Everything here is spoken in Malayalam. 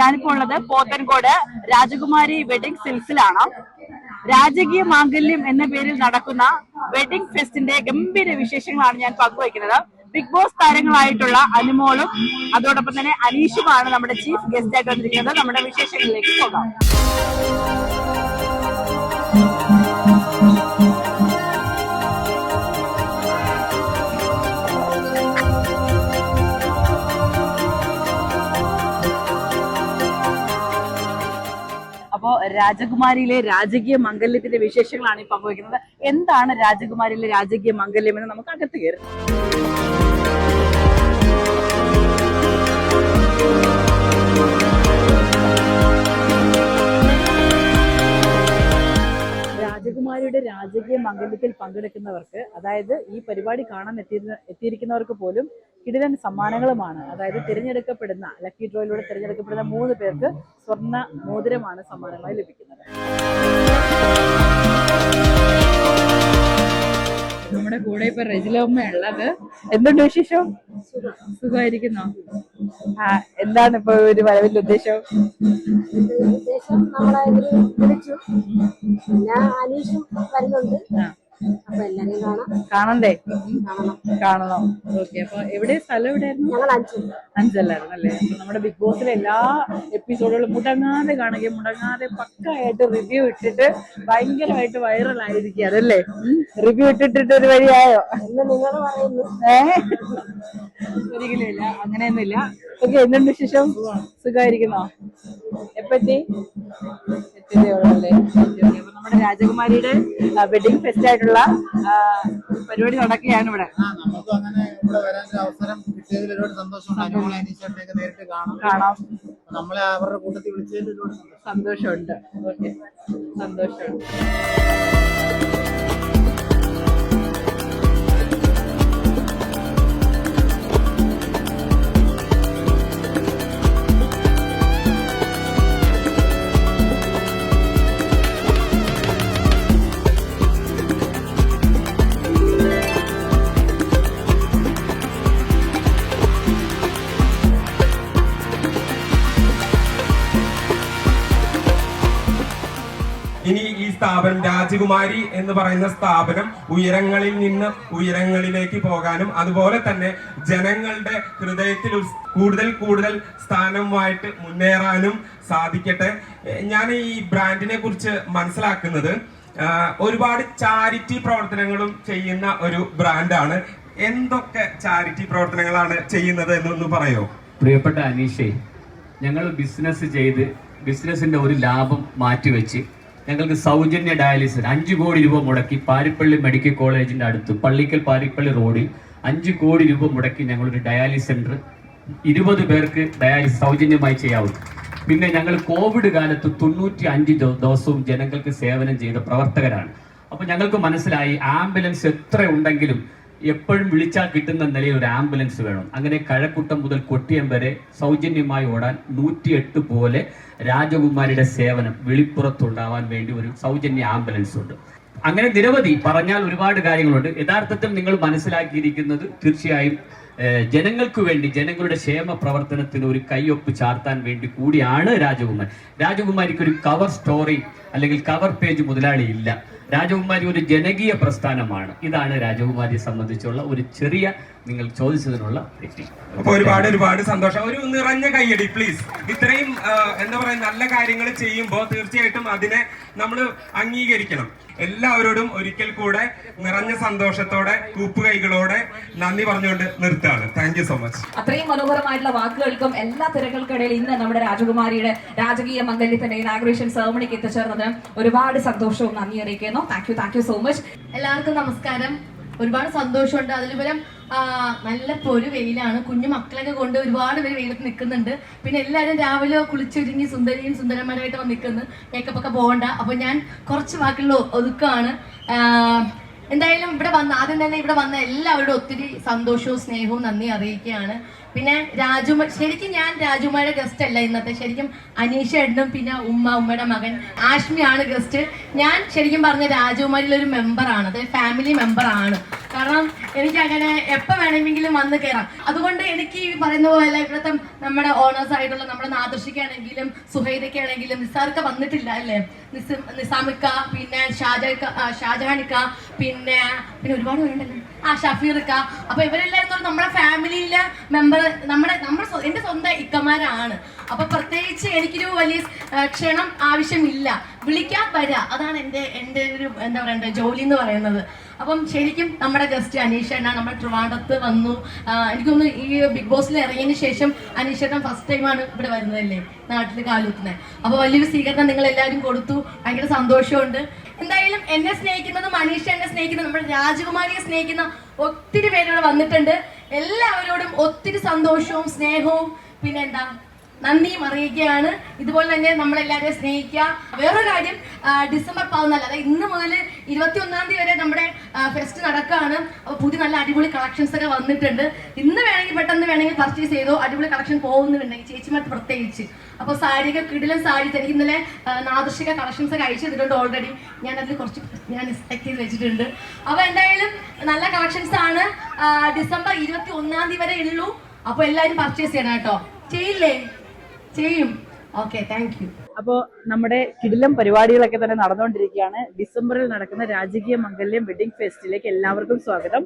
ഞാനിപ്പോ ഉള്ളത് പോത്തൻകോട് രാജകുമാരി വെഡിങ് സിൽസിലാണ്. രാജകീയ മാംഗല്യം എന്ന പേരിൽ നടക്കുന്ന വെഡിങ് ഫെസ്റ്റിന്റെ ഗംഭീര വിശേഷങ്ങളാണ് ഞാൻ പങ്കുവയ്ക്കുന്നത്. ബിഗ് ബോസ് താരങ്ങളായിട്ടുള്ള അനുമോളും അതോടൊപ്പം തന്നെ അനീഷുമാണ് നമ്മുടെ ചീഫ് ഗസ്റ്റ് ആയിട്ട് വന്നിരിക്കുന്നത്. നമ്മുടെ വിശേഷങ്ങളിലേക്ക് പോകാം. അപ്പോ രാജകുമാരിയിലെ രാജകീയ മംഗല്യത്തിന്റെ വിശേഷങ്ങളാണ് ഈ പങ്കുവയ്ക്കുന്നത്. എന്താണ് രാജകുമാരിയിലെ രാജകീയ മംഗല്യം എന്ന് നമുക്ക് അകത്ത് കയറും. രാജകുമാരിയുടെ രാജകീയ മംഗല്യത്തിൽ പങ്കെടുക്കുന്നവർക്ക്, അതായത് ഈ പരിപാടി കാണാൻ എത്തിയിരിക്കുന്നവർക്ക് പോലും കിടിലൻ സമ്മാനങ്ങളുമാണ്. അതായത് തിരഞ്ഞെടുക്കപ്പെടുന്ന ലക്കി ഡ്രോയിലൂടെ തിരഞ്ഞെടുക്കപ്പെടുന്ന 3 പേർക്ക് സ്വർണ്ണ മോതിരമാണ് സമ്മാനമായി ലഭിക്കുന്നത്. നമ്മുടെ കൂടെ ഇപ്പൊ റെജിലമ്മ ഉള്ളത്. എന്തുണ്ട് വിശേഷം? സുഖമായിരിക്കുന്നോ? എന്താണ് ഇപ്പൊ ഒരു വരവിന്റെ ഉദ്ദേശം? നമ്മളെ വിളിച്ചു, പിന്നെ അനീഷും വരുന്നുണ്ട്. അപ്പൊ എല്ലാരെയും കാണണ്ടേ? കാണണം. ഓക്കെ. അപ്പൊ എവിടെ സ്ഥലം എവിടെയായിരുന്നു? ഞങ്ങൾ അഞ്ചല്ലായിരുന്നു അല്ലേ? അപ്പൊ നമ്മുടെ ബിഗ് ബോസിലെ എല്ലാ എപ്പിസോഡുകളും മുടങ്ങാതെ കാണുകയും മുടങ്ങാതെ പക്കായിട്ട് റിവ്യൂ ഇട്ടിട്ട് ഭയങ്കരമായിട്ട് വൈറൽ ആയിരിക്കും. അതല്ലേ? റിവ്യൂ ഇട്ടിട്ട് ഒരു വഴിയായോ? നിങ്ങൾ പറയുന്നു. ഒരിക്കലും ഇല്ല, അങ്ങനെയൊന്നുമില്ല. ഓക്കെ. എന്തുണ്ട് വിശേഷം? സുഖമായിരിക്കുന്നോ? എപ്പറ്റി എത്തിയതേ ഉള്ളല്ലേ? അപ്പൊ നമ്മുടെ രാജകുമാരിയുടെ വെഡിങ് ഫെസ്റ്റ് ആയിട്ടുള്ള പരിപാടി നടക്കുകയാണ് ഇവിടെ. നമുക്ക് അങ്ങനെ ഇവിടെ വരാൻ അവസരം കിട്ടിയതിൽ ഒരുപാട് സന്തോഷമുണ്ട്. നേരിട്ട് കാണാം. നമ്മളെ അവരുടെ കൂട്ടത്തിൽ വിളിച്ചതിൽ ഒരുപാട് സന്തോഷമുണ്ട്. ഓക്കെ, സന്തോഷമുണ്ട്. ഇനി ഈ സ്ഥാപനം രാജകുമാരി എന്ന് പറയുന്ന സ്ഥാപനം ഉയരങ്ങളിൽ നിന്ന് ഉയരങ്ങളിലേക്ക് പോകാനും അതുപോലെ തന്നെ ജനങ്ങളുടെ ഹൃദയത്തിൽ കൂടുതൽ സ്ഥാനവുമായിട്ട് മുന്നേറാനും സാധിക്കട്ടെ. ഞാൻ ഈ ബ്രാൻഡിനെ കുറിച്ച് മനസ്സിലാക്കുന്നത് ഒരുപാട് ചാരിറ്റി പ്രവർത്തനങ്ങളും ചെയ്യുന്ന ഒരു ബ്രാൻഡാണ്. എന്തൊക്കെ ചാരിറ്റി പ്രവർത്തനങ്ങളാണ് ചെയ്യുന്നത് എന്നൊന്ന് പറയോ? പ്രിയപ്പെട്ട അനീഷേ, ഞങ്ങൾ ബിസിനസ് ചെയ്ത് ബിസിനസിന്റെ ഒരു ലാഭം മാറ്റിവെച്ച് ഞങ്ങൾക്ക് സൗജന്യ ഡയാലിസിസ് 5 കോടി രൂപ മുടക്കി പാരിപ്പള്ളി മെഡിക്കൽ കോളേജിന്റെ അടുത്ത് പള്ളിക്കൽ പാരിപ്പള്ളി റോഡിൽ 5 കോടി രൂപ മുടക്കി ഞങ്ങളൊരു ഡയാലിസിസ് സെന്റർ 20 പേർക്ക് ഡയാലിസിസ് സൗജന്യമായി ചെയ്യാവും. പിന്നെ ഞങ്ങൾ കോവിഡ് കാലത്ത് 95 ദിവസവും ജനങ്ങൾക്ക് സേവനം ചെയ്ത പ്രവർത്തകരാണ്. അപ്പൊ ഞങ്ങൾക്ക് മനസ്സിലായി ആംബുലൻസ് എത്ര ഉണ്ടെങ്കിലും എപ്പോഴും വിളിച്ചാൽ കിട്ടുന്ന നിലയിൽ ഒരു ആംബുലൻസ് വേണം. അങ്ങനെ കഴക്കൂട്ടം മുതൽ കൊട്ടിയം വരെ സൗജന്യമായി ഓടാൻ 108 പോലെ രാജകുമാരിയുടെ സേവനം വെളിപ്പുറത്തുണ്ടാവാൻ വേണ്ടി ഒരു സൗജന്യ ആംബുലൻസ് ഉണ്ട്. അങ്ങനെ നിരവധി പറഞ്ഞാൽ ഒരുപാട് കാര്യങ്ങളുണ്ട്. യഥാർത്ഥത്തിൽ നിങ്ങൾ മനസ്സിലാക്കിയിരിക്കുന്നത് തീർച്ചയായും ജനങ്ങൾക്ക് വേണ്ടി, ജനങ്ങളുടെ ക്ഷേമ പ്രവർത്തനത്തിന് ഒരു കൈയൊപ്പ് ചാർത്താൻ വേണ്ടി കൂടിയാണ് രാജകുമാരി. രാജകുമാരിക്ക് ഒരു കവർ സ്റ്റോറി അല്ലെങ്കിൽ കവർ പേജ് മുതലാളി ഇല്ല. രാജകുമാരി ഒരു ജനകീയ പ്രസ്ഥാനമാണ്. ഇതാണ് രാജകുമാരിയെ സംബന്ധിച്ചുള്ള ഒരു ചെറിയ നിങ്ങൾ ചോദിച്ചതിനുള്ള തെറ്റി. അപ്പൊ ഒരുപാട് സന്തോഷം. ഒരു നിറഞ്ഞ കൈയടി പ്ലീസ്. ഇത്രയും എന്താ പറയാ നല്ല കാര്യങ്ങൾ ചെയ്യുമ്പോൾ തീർച്ചയായിട്ടും അതിനെ നമ്മൾ അംഗീകരിക്കണം. എല്ലാവരോടും ഒരിക്കൽ കൂടെ നിറഞ്ഞ സന്തോഷത്തോടെ കൂപ്പുകൈകളോടെ നന്ദി പറഞ്ഞുകൊണ്ട് നിർത്താണ്. Thank you so much. അത്രയും മനോഹരമായിട്ടുള്ള വാക്കുകൾക്കും എല്ലാ തിരകൾക്കിടയിൽ ഇന്ന് നമ്മുടെ രാജകുമാരിയുടെ രാജകീയ മംഗല്യത്തിന്റെ ഇനാഗുറേഷൻ സെറമണിക്ക് എത്തിച്ചേർന്നതിന് ഒരുപാട് സന്തോഷവും നന്ദി അറിയിക്കുന്നു. Thank you so much. എല്ലാവർക്കും നമസ്കാരം. ഒരുപാട് സന്തോഷമുണ്ട്. അതിലുപരം നല്ല പൊരു വെയിലാണ്. കുഞ്ഞു മക്കളൊക്കെ കൊണ്ട് ഒരുപാട് പേര് വെയിലത്ത് നിൽക്കുന്നുണ്ട്. പിന്നെ എല്ലാവരും രാവിലെ കുളിച്ചൊരുങ്ങി സുന്ദരന്മാരായിട്ട് വന്ന് നിൽക്കുന്നു. മേക്കപ്പ് ഒക്കെ പോകണ്ട. അപ്പൊ ഞാൻ കുറച്ച് വാക്കുകളിൽ ഒതുക്കുകയാണ്. എന്തായാലും ആദ്യം തന്നെ ഇവിടെ വന്ന എല്ലാവരോടും ഒത്തിരി സന്തോഷവും സ്നേഹവും നന്ദി അറിയിക്കുകയാണ്. പിന്നെ ശരിക്കും ഞാൻ രാജകുമാരിയുടെ ഗസ്റ്റ് അല്ല ഇന്നത്തെ. ശരിക്കും അനീഷ ഏട്ടനും പിന്നെ ഉമ്മയുടെ മകൻ ആഷ്മിയാണ് ഗസ്റ്റ്. ഞാൻ ശരിക്കും പറഞ്ഞ രാജകുമാരിയിലൊരു മെമ്പറാണ്, അതായത് ഫാമിലി മെമ്പറാണ്. കാരണം എനിക്ക് അങ്ങനെ എപ്പോ വേണമെങ്കിലും വന്ന് കയറാം. അതുകൊണ്ട് എനിക്ക് ഈ പറയുന്ന പോലെ ഇവിടുത്തെ നമ്മുടെ ഓണേഴ്സ് ആയിട്ടുള്ള നമ്മുടെ നാദർഷിക്കാണെങ്കിലും സുഹൈദയ്ക്കാണെങ്കിലും നിസാർക്ക വന്നിട്ടില്ല അല്ലേ, നിസാമിക്ക, പിന്നെ ഷാജഹാനിക്ക, പിന്നെ ഒരുപാട് പേരുണ്ടല്ലോ, ഷഫീർക്ക. അപ്പൊ ഇവരെല്ലാവരും നമ്മുടെ ഫാമിലിയിലെ മെമ്പർ, എന്റെ സ്വന്തം ഇക്കമാരാണ്. അപ്പൊ പ്രത്യേകിച്ച് എനിക്കൊരു വലിയ ക്ഷണം ആവശ്യമില്ല, വിളിക്കാൻ വരാ, അതാണ് എന്റെ ഒരു എന്താ പറയണ്ടേ ജോലി എന്ന് പറയുന്നത്. അപ്പം ശരിക്കും നമ്മുടെ ഗസ്റ്റ് അനീഷേട്ടൻ നമ്മുടെ ട്രിവാൻഡ്രത്ത് വന്നു. എനിക്കൊന്ന് ഈ ബിഗ് ബോസിൽ ഇറങ്ങിയതിന് ശേഷം അനീഷേട്ടൻ ഫസ്റ്റ് ടൈമാണ് ഇവിടെ വരുന്നതല്ലേ, നാട്ടിൽ കാലുത്തുന്നത്. അപ്പൊ വലിയൊരു സ്വീകരണം നിങ്ങൾ എല്ലാവരും കൊടുത്തു, ഭയങ്കര സന്തോഷമുണ്ട്. എന്തായാലും എന്നെ സ്നേഹിക്കുന്നതും അനീഷ എന്നെ സ്നേഹിക്കുന്നതും നമ്മുടെ രാജകുമാരിയെ സ്നേഹിക്കുന്ന ഒത്തിരി പേരോട് വന്നിട്ടുണ്ട്. എല്ലാവരോടും ഒത്തിരി സന്തോഷവും സ്നേഹവും പിന്നെ എന്താ നന്ദിയും അറിയിക്കുകയാണ്. ഇതുപോലെ തന്നെ നമ്മളെല്ലാവരെയും സ്നേഹിക്കുക. വേറൊരു കാര്യം, ഡിസംബർ 14, അതായത് ഇന്ന് മുതൽ 21-ാം തീയതി വരെ നമ്മുടെ ഫെസ്റ്റ് നടക്കുകയാണ്. അപ്പോൾ പുതിയ നല്ല അടിപൊളി കളക്ഷൻസ് ഒക്കെ വന്നിട്ടുണ്ട്. ഇന്ന് പെട്ടെന്ന് വേണമെങ്കിൽ പർച്ചേസ് ചെയ്തോ, അടിപൊളി കളക്ഷൻ പോകുന്നുണ്ടെങ്കിൽ ചേച്ചിമാർക്ക് പ്രത്യേകിച്ച്. അപ്പോൾ സാരിയൊക്കെ കിടിലൻ സാരി എനിക്ക് ഇന്നലെ നാദർഷിക കളക്ഷൻസ് ഒക്കെ അയച്ചു തന്നിട്ടുണ്ട്. ഓൾറെഡി ഞാനതിൽ കുറച്ച് സെലക്ട് ചെയ്ത് വെച്ചിട്ടുണ്ട്. അപ്പോൾ എന്തായാലും നല്ല കളക്ഷൻസ് ആണ്. ഡിസംബർ 21-ാം തീയതി വരെ ഉള്ളൂ. അപ്പോൾ എല്ലാവരും പർച്ചേസ് ചെയ്യണം കേട്ടോ. ചെയ്യില്ലേ? ചെയ്യും. Okay, thank you. അപ്പോൾ നമ്മുടെ കിടിലം പരിപാടികളൊക്കെ തന്നെ നടന്നുകൊണ്ടിരിക്കുകയാണ്. ഡിസംബറിൽ നടക്കുന്ന രാജകീയ മംഗല്യം വെഡിങ് ഫെസ്റ്റിലേക്ക് എല്ലാവർക്കും സ്വാഗതം.